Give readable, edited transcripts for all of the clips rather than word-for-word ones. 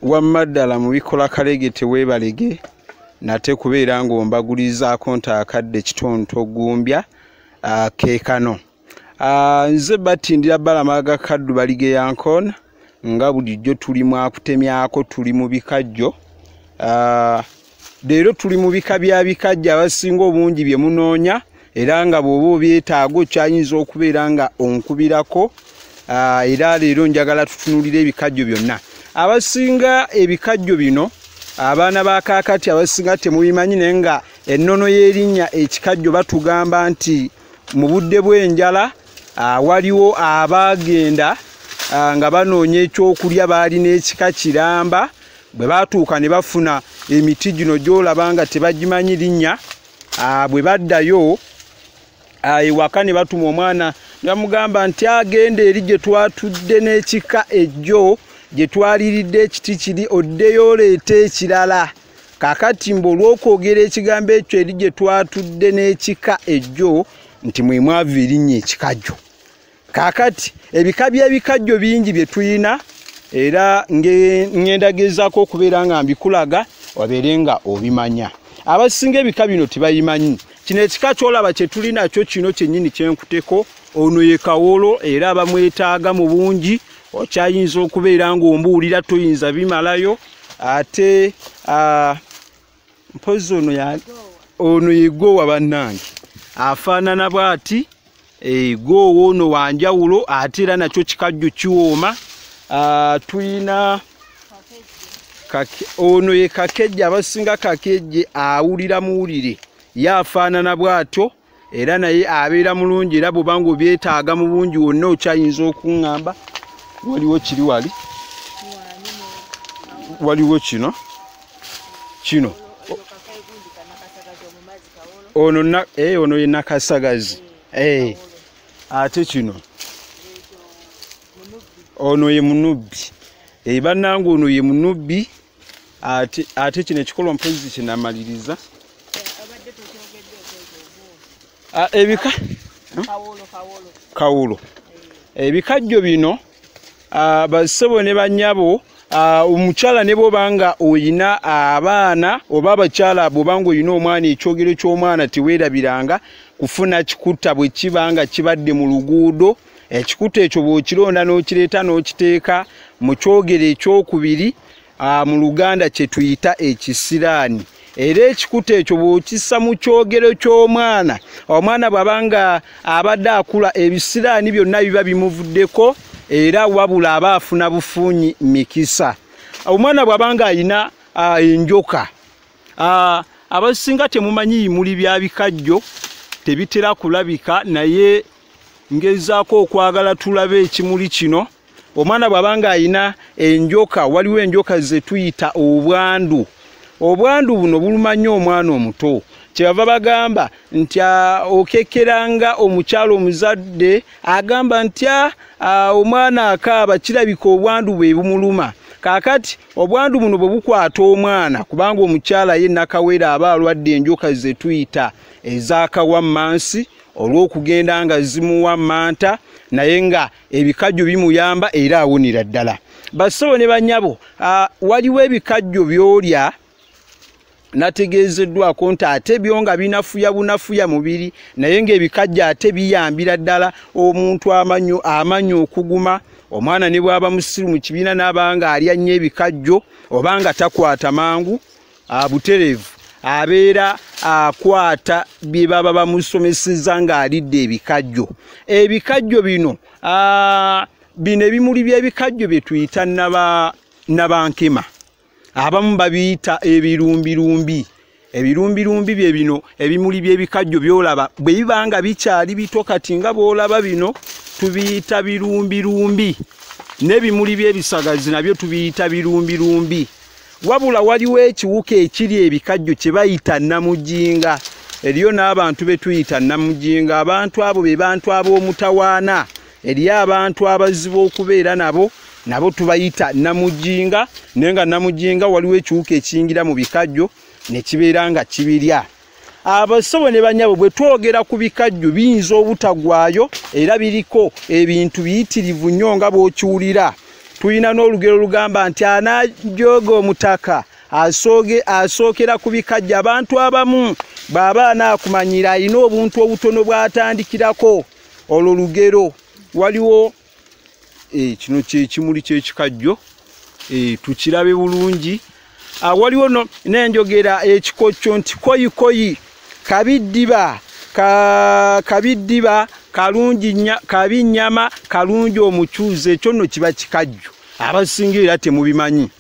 wammaddala mu bikola kalege teweebalege nate kubeera ng'ombagulizaako ntaakadde kitonto gumbya keekano. Nze battindira Balamaga Kaddu Balige Yankona nga bulijjo tuli mwakutemyako tuli mu bikajjo. Leero tuli mu bika bya bikajjo abasinga obungi bye munoonya era nga bw'oba obyetaaga okyayinza okubeera nga onkubirako. Era leero njagala tutunulire ebikajjo byonna. Abasinga ebikajjo bino abaana ba kaakati abasinga temubimanyi naye nga ennono y'erinnya ekikajjo batugamba nti mu budde bw'enjala waliwo abaagenda nga banoonya ekyokulya baali n'ekika kiramba bwe batuuka ne bafuna emiti gino gy'olaba nga tebagimanyi linnya. Bwe baddayo ewaka ne batuma omwana ne bamugamba nti agenda eri gye twatudde n'ekika ejjo gye twaliridde ekiti kiri oddeyo oleeta ekirala. Kaakati mbu olw'okwogera ekigambo ekyo eri gye twatudde n'ekika ejjo nti mwe mwava erinnya ekikajjo. Kaakati ebika by'ebikajjo bingi bye tuyina era ngenda gezaako okubeera nga mbikulaga wabeere nga obimanya. Abasinga ebika bino tebayimanyi. Kino ekika kyolaba kye tuli nakyo kino kyennyini kyenkuteko. Ono ye kawolo era abamwetaaga mu bungi. Okyayinza okubeera ng'ombuulira toyinza bimalayo. Ate mpozi ono ye goowa bannange afaanana bw'ati. Goowa ono wanjawulo ate era nakyo kikajjo kiwooma. Tuyina ono ye kakejje abasinga kakejje awulira muwulire yafaanana bw'atyo era naye abeera mulungi era bw'oba ng'obyetaaga mu bungi wonna okyayinza okuŋŋamba. Waliwo kiri wali waliwo kino ono ye nakasagazi. Ate kino ono ye munubbi. Bannange ono ye munubbi. Ate kino ekikolwa mpozi kinamaliriza ebika kawulo. Ebikajjo bino bassebo ne bannyabo omukyala ne bw'obanga oyina abaana oba abakyala bw'obanga oyina omwana ekyogero ky'omwana teweerabiranga kufuna kikuta bwe kiba nga kibadde mu luguudo. Ekikuta ekyo bw'okironda n'okireeta n'okiteeka mu kyogero ekyokubiri mu Luganda kye tuyita ekisiraani. Era ekikuta ekyo bw'okissa mu kyogero ky'omwana omwana bw'abanga abadde akula ebisiraani byonna biba bimuvuddeko era wabula aba afuna bufunyi mikisa. Omwana bw'abanga ayina enjoka abasinga temumanyi bimuli bya bikajjo tebitera kulabika naye ngezaako okwagala tulabe ekimuli kino. Omwana bw'abanga ayina enjoka waliwo enjoka ze tuyita obwandu. Obwandu buno buluma nnyo omwana omuto. Kyebava bagamba nti okekkeranga omukyalo omuzadde agamba nti omwana akaaba kirabika obwandu bwe bumuluma. Kaakati obwandu buno bwe bukwata omwana kubanga omukyala ye nakawera aba alwadde enjoka ze tuyita ez'akawammansi olw'okugenda nga zimuwa manta naye nga ebikajjo bimuyamba era awonera ddala. Bassebo ne bannyabo waliwo ebikajjo by'olya nategeezeddwako nti ate byo nga binafuya bunafuya mubiri naye ng'ebikajjo ate biyambira ddala omuntu amanyi okuguma. Omwana ne bw'aba musiru mu kibiina n'abanga alya nnyo ebikajjo oba nga takwata mangu butereevu abeera akwata bye baba bamusomesezza ng'alidde ebikajjo. Ebikajjo bino ebimuli by'ebikajjo bye tuyita nabankema. Abamu babiyita ebirumbirumbi. Ebirumbirumbi bye bino ebimuli by'ebikajjo byolaba bwe biba nga bikyali bito kati nga bw'olaba bino tubiyita birumbirumbi. N'ebimuli by'ebisagazi nabyo tubiyita birumbirumbi. Wabula waliwo ekiwuka ekiri ebikajjo kye bayita namujinga. Eriyo n'abantu be tuyita namujinga. Abantu abo be bantu ab'omutawaana. Eriyo abantu abazibu okubeera nabo tubayita namujinga. Naye nga namujinga waliwo ekiwuka ekiyingira mu bikajjo ne kibeera nga kibirya. Abassebo ne bannyabo bwe twogera ku bikajjo biyinza obutagwayo era biriko ebintu biyitirivu nnyo nga bw'okiwulira. tuyina n'olugero lugamba nti anajooga omutaka asookera ku bikajjo. Abantu abamu baba anaakumanyira alina obuntu obutono bw'atandikirako. Olwo lugero waliwo kino kyekimuli ky'ekikajjo, tukirabe bulungi. Waliwo n'enjogera ekikocco nti koyikoyi kabiddiba kabi nnyama kalungi omukyuze. Ekyo nno kiba kikajjo, abasinga era temubimanyi.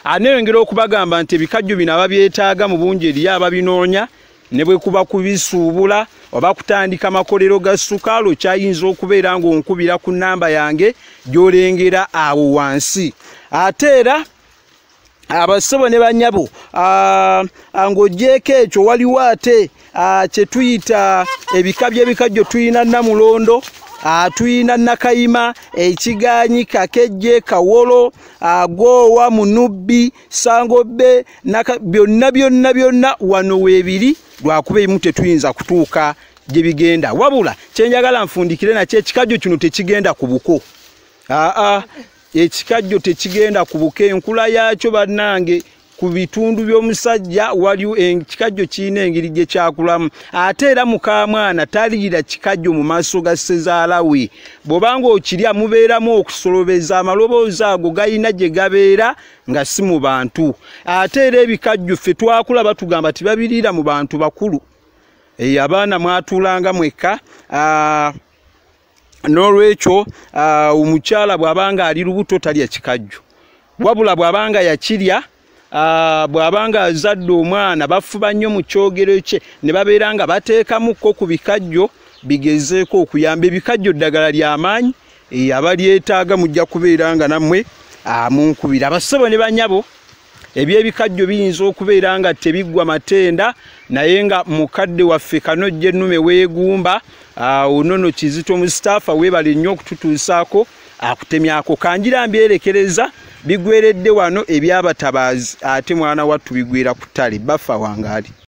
Aneyongera okubagamba nti ebikajjo bino ababyetaaga mu bungi eriyo ababinoonya, ne bwe kuba kubisuubula oba kutandika makolero ga ssukaali, okyayinza okubeera ng'onkubira ku nnamba yange gy'olengera awo wansi. Ate era abassebo ne bannyabo ng'oggyeko ekyo waliwo ate kye tuyita ebika by'ebikajjo. Tuyina Namulondo, tuyina Nakayima, Ekigaanyi, Kakejje, Kawolo, Agoowa, Munubbi, Sangobbe, byonna wano weebiri, lwakuba emu tetuyinza kutuuka gye bigenda. Wabula kyenjagala nfundikire nakyo ekikajjo kino tekigenda ku buko. Ekikajjo tekigenda ku buko. Enkula yaakyo bannange ku bitundu by'omusajja waliwo ekikajjo kirina engeri gye kyakulamu. Ate era mukamwana taliyira kikajjo mu maaso ga ssezaala we. Bw'obanga okirya mubeeramu okusolobeza, amaloboozi ago gayina gye gabeera nga si mu bantu. Ate era ebikajjo ffe twakula batugamba tibabiriira mu bantu bakulu. Abaana mwatuulanga mwekka. N'olwekyo omukyala bw'abanga ali lubuto talya kikajjo, wabula bw'abanga yakirya, bw'abanga azadde omwana bafuba nnyo mu kyogero kye ne babeera nga bateekamukko ku bikajjo bigezeeko okuyamba. Ebikajjo ddagala ly'amaanyi, abalyetaaga mujja kubeera nga nammwe munkubira. Bassebo ne bannyabo, eby'ebikajjo biyinza okubeera nga tebiggwa matenda, naye nga mukadde waffe Kanojja ennume weegumba, Onono Kizito Mustapha weebale nnyo okututuusaako akutemyako. Kanjira mbyerekereza bigweredde wano ebyabatabaazi, ate mwana wattu bigwera ku ttale. Baffa wangaali.